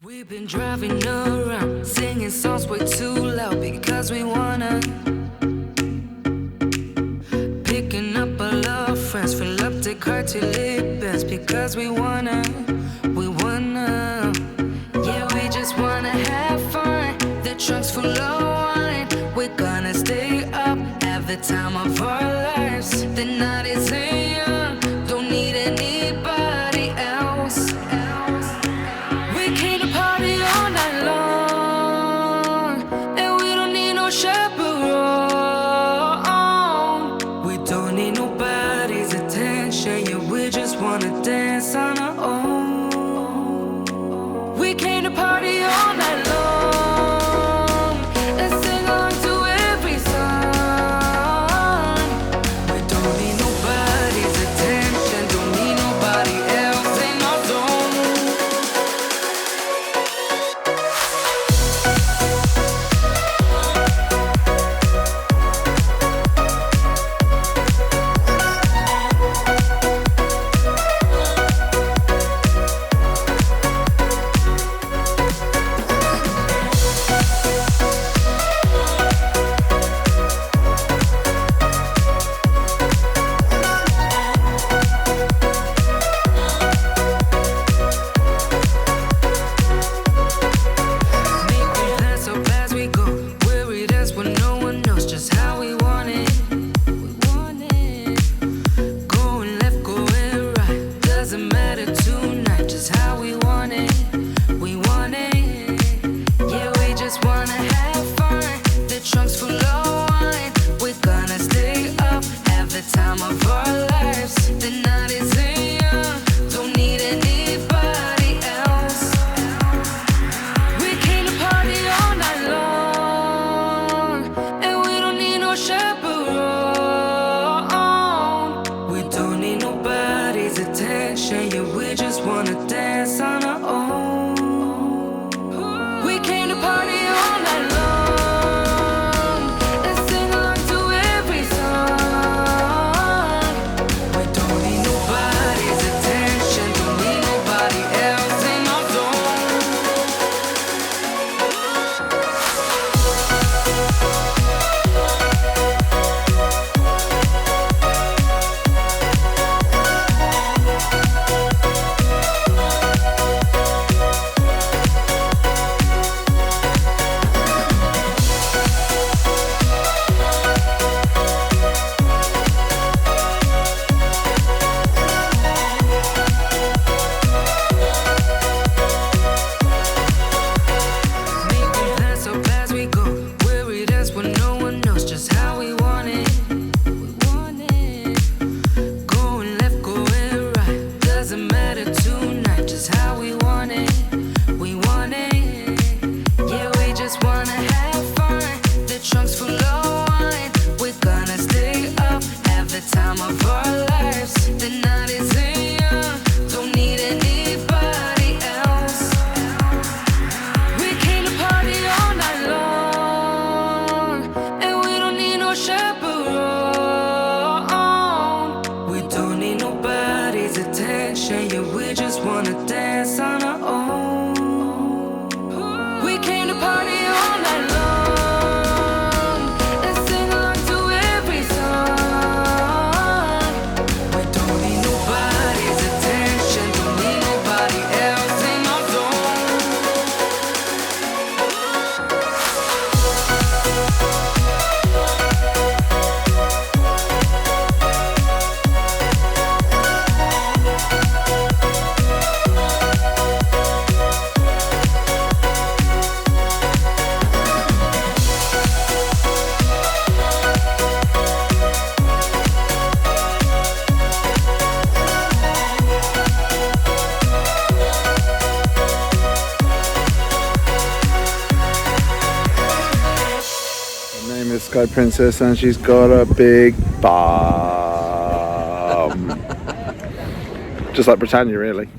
We've been driving around, singing songs way too loud because we wanna. Picking up all our friends, fill up the car till it bends because we wanna. Yeah, we just wanna have fun. The trunk's full of wine. We're gonna stay up, have the time of our lives. The night is young, don't need anybody else. We came to party all night long, and we don't need no chaperone. We don't need nobody's attention, yeah, we just wanna dance on our own. We came to party all night long and sing along to every song. We don't need nobody's attention, don't need nobody else in our zone. Sky Princess, and she's got a big bum. Just like Britannia, really.